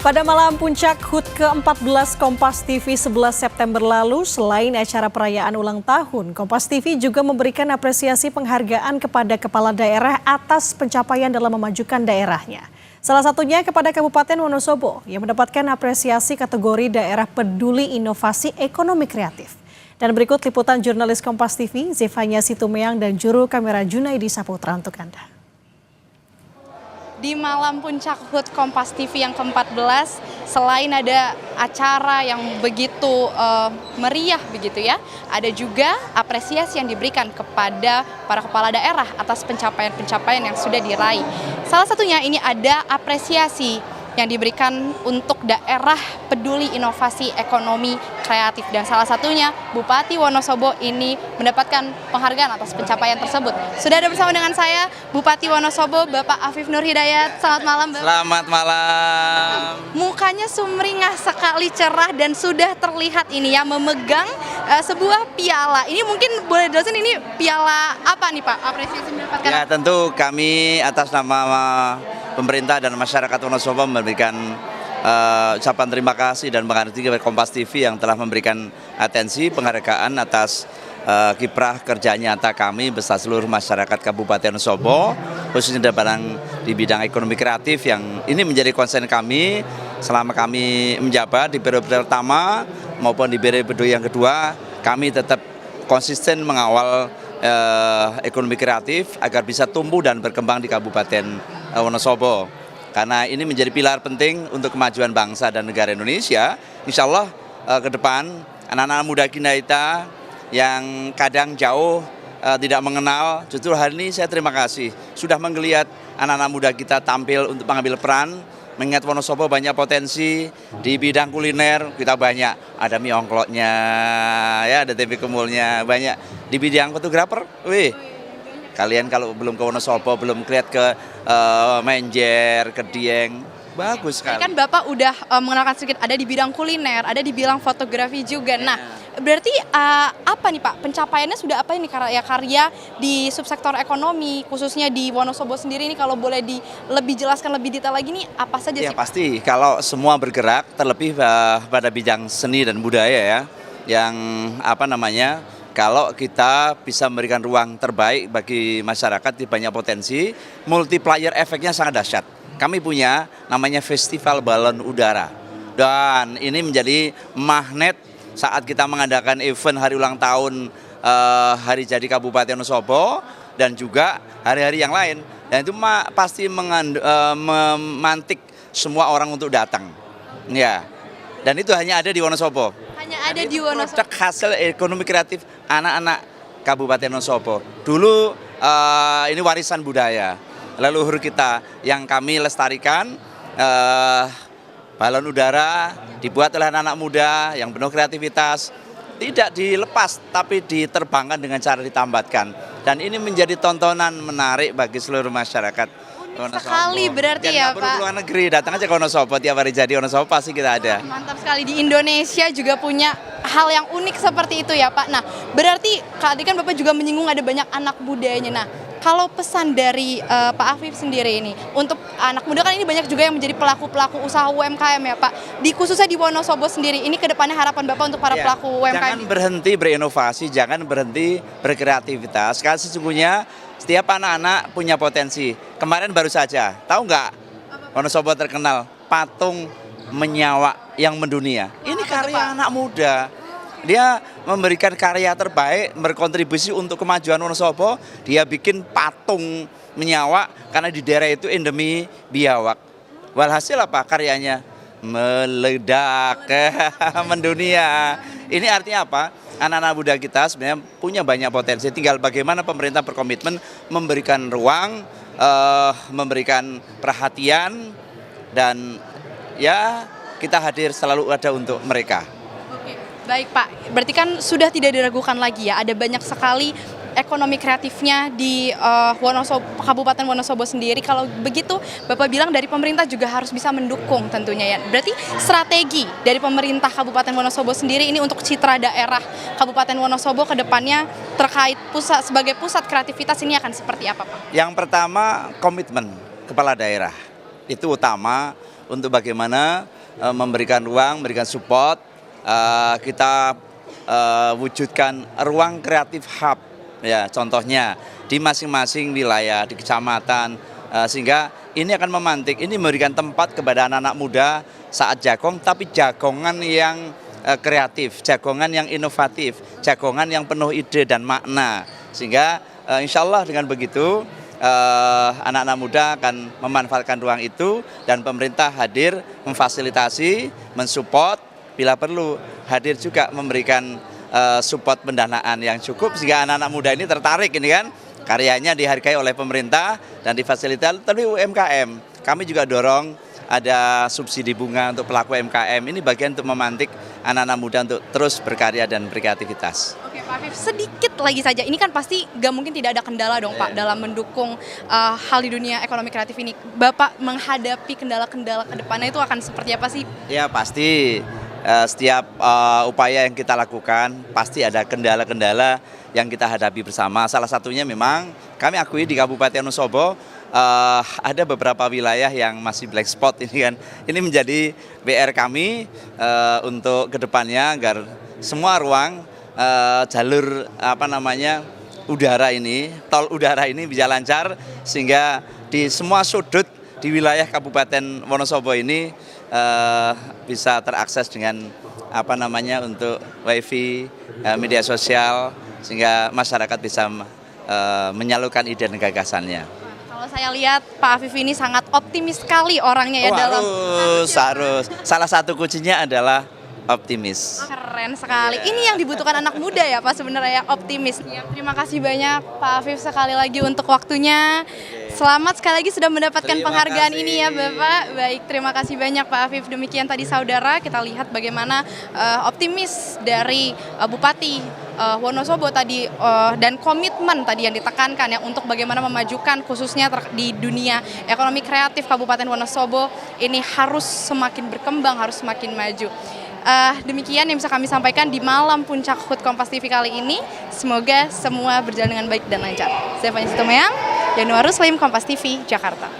Pada malam puncak HUT ke-14 Kompas TV 11 September lalu, selain acara perayaan ulang tahun, Kompas TV juga memberikan apresiasi penghargaan kepada kepala daerah atas pencapaian dalam memajukan daerahnya. Salah satunya kepada Kabupaten Wonosobo yang mendapatkan apresiasi kategori daerah peduli inovasi ekonomi kreatif. Dan berikut liputan jurnalis Kompas TV, Zefanya Situmeang dan juru kamera Junaidi Saputra untuk Anda. Di malam puncak HUT Kompas TV yang ke-14, selain ada acara yang begitu meriah begitu ya, ada juga apresiasi yang diberikan kepada para kepala daerah atas pencapaian-pencapaian yang sudah diraih. Salah satunya ini ada apresiasi yang diberikan untuk daerah peduli inovasi ekonomi kreatif. Dan salah satunya Bupati Wonosobo ini mendapatkan penghargaan atas pencapaian tersebut. Sudah ada bersama dengan saya Bupati Wonosobo, Bapak Afif Nur Hidayat. Selamat malam, Bapak. Selamat malam. Mukanya sumringah sekali, cerah, dan sudah terlihat ini ya memegang sebuah piala. Ini mungkin boleh jelasin ini piala apa nih Pak? Apresiasi mendapatkan? Ya, tentu kami atas nama pemerintah dan masyarakat Wonosobo memberikan ucapan terima kasih dan menghargai kepada Kompas TV yang telah memberikan atensi penghargaan atas kiprah kerja nyata kami beserta seluruh masyarakat Kabupaten Wonosobo, khususnya di bidang ekonomi kreatif yang ini menjadi konsen kami selama kami menjabat di periode pertama maupun di periode yang kedua. Kami tetap konsisten mengawal ekonomi kreatif agar bisa tumbuh dan berkembang di Kabupaten Wonosobo. Karena ini menjadi pilar penting untuk kemajuan bangsa dan negara Indonesia. Insya Allah ke depan anak-anak muda kita yang kadang jauh tidak mengenal, justru hari ini saya terima kasih sudah menggeliat anak-anak muda kita tampil untuk mengambil peran. Mengingat Wonosobo banyak potensi di bidang kuliner, kita banyak ada mie ongkloknya, ya ada tempe kemulnya, banyak di bidang fotografer. Kalian kalau belum ke Wonosobo, belum lihat ke Menjer, ke Dieng, bagus sekali. Kan Bapak udah mengenalkan sedikit, ada di bidang kuliner, ada di bidang fotografi juga. Nah, berarti apa nih Pak, pencapaiannya sudah apa ini karya-karya di subsektor ekonomi, khususnya di Wonosobo sendiri ini, kalau boleh lebih jelaskan lebih detail lagi nih, apa saja sih? Ya pasti, kalau semua bergerak, terlebih pada bidang seni dan budaya ya, yang kalau kita bisa memberikan ruang terbaik bagi masyarakat di banyak potensi, multiplier efeknya sangat dahsyat. Kami punya namanya Festival Balon Udara. Dan ini menjadi magnet saat kita mengadakan event hari ulang tahun hari jadi Kabupaten Wonosobo dan juga hari-hari yang lain. Dan itu pasti memantik semua orang untuk datang. Ya. Dan itu hanya ada di Wonosobo. Hanya ada di Wonosobo. Produk hasil ekonomi kreatif anak-anak Kabupaten Wonosobo. Dulu ini warisan budaya leluhur kita yang kami lestarikan. Balon udara dibuat oleh anak-anak muda yang penuh kreativitas, tidak dilepas tapi diterbangkan dengan cara ditambatkan. Dan ini menjadi tontonan menarik bagi seluruh masyarakat Wonosobo. Sekali berarti ya Pak. Perlu luar negeri, datang aja ke Wonosobo, tiap hari jadi Wonosobo pasti kita ada. Mantap sekali, di Indonesia juga punya hal yang unik seperti itu ya Pak. Nah, berarti tadi kan Bapak juga menyinggung ada banyak anak mudanya. Nah, kalau pesan dari Pak Afif sendiri ini untuk anak muda, kan ini banyak juga yang menjadi pelaku-pelaku usaha UMKM ya Pak. Khususnya di Wonosobo sendiri, ini kedepannya harapan Bapak untuk para pelaku UMKM. Jangan berhenti berinovasi, jangan berhenti berkreativitas. Karena sesungguhnya setiap anak-anak punya potensi. Kemarin baru saja, tahu nggak Wonosobo terkenal patung menyawa yang mendunia. Ini karya anak muda. Dia memberikan karya terbaik, berkontribusi untuk kemajuan Wonosobo. Dia bikin patung menyawa karena di daerah itu endemi biawak. Walhasil apa karyanya? Meledak, mendunia. Ini artinya apa? Anak-anak muda kita sebenarnya punya banyak potensi. Tinggal bagaimana pemerintah berkomitmen memberikan ruang, memberikan perhatian, dan ya kita hadir selalu ada untuk mereka. Oke, baik Pak. Berarti kan sudah tidak diragukan lagi ya, ada banyak sekali ekonomi kreatifnya di Kabupaten Wonosobo sendiri. Kalau begitu Bapak bilang dari pemerintah juga harus bisa mendukung tentunya ya. Berarti strategi dari pemerintah Kabupaten Wonosobo sendiri ini untuk citra daerah Kabupaten Wonosobo ke depannya terkait sebagai pusat kreativitas ini akan seperti apa Pak? Yang pertama, komitmen kepala daerah. Itu utama untuk bagaimana memberikan ruang, memberikan support. Kita wujudkan ruang kreatif hub, ya contohnya di masing-masing wilayah, di kecamatan, sehingga ini akan memantik, ini memberikan tempat kepada anak-anak muda saat jagong, tapi jagongan yang kreatif, jagongan yang inovatif, jagongan yang penuh ide dan makna, sehingga insya Allah dengan begitu anak-anak muda akan memanfaatkan ruang itu dan pemerintah hadir memfasilitasi, mensupport, bila perlu hadir juga memberikan support pendanaan yang cukup sehingga anak-anak muda ini tertarik ini kan, karyanya dihargai oleh pemerintah dan difasilitasi. Tapi UMKM kami juga dorong ada subsidi bunga untuk pelaku UMKM, ini bagian untuk memantik anak-anak muda untuk terus berkarya dan berkreativitas. Oke Pak Afif, sedikit lagi saja, ini kan pasti gak mungkin tidak ada kendala dong Pak dalam mendukung hal di dunia ekonomi kreatif ini. Bapak menghadapi kendala-kendala ke depannya itu akan seperti apa sih? Ya pasti setiap upaya yang kita lakukan pasti ada kendala-kendala yang kita hadapi bersama. Salah satunya memang kami akui di Kabupaten Wonosobo ada beberapa wilayah yang masih black spot ini kan. Ini menjadi PR kami untuk kedepannya agar semua ruang jalur udara ini, tol udara ini bisa lancar sehingga di semua sudut di wilayah Kabupaten Wonosobo ini bisa terakses dengan untuk wifi, media sosial sehingga masyarakat bisa menyalurkan ide dan gagasannya. Kalau saya lihat Pak Afif ini sangat optimis sekali orangnya ya dalam harus. Salah satu kuncinya adalah optimis. Keren sekali. Ini yang dibutuhkan anak muda ya Pak sebenarnya, optimis. Ya, terima kasih banyak Pak Afif sekali lagi untuk waktunya. Selamat sekali lagi sudah mendapatkan penghargaan ini ya Bapak. Baik, terima kasih banyak Pak Afif. Demikian tadi saudara, kita lihat bagaimana optimis dari Bupati Wonosobo tadi dan komitmen tadi yang ditekankan ya untuk bagaimana memajukan khususnya di dunia ekonomi kreatif Kabupaten Wonosobo ini harus semakin berkembang, harus semakin maju. Demikian yang bisa kami sampaikan di malam puncak HUT Kompas TV kali ini. Semoga semua berjalan dengan baik dan lancar. Saya Fani Sutomeyang, Januarus Lim, Kompas TV, Jakarta.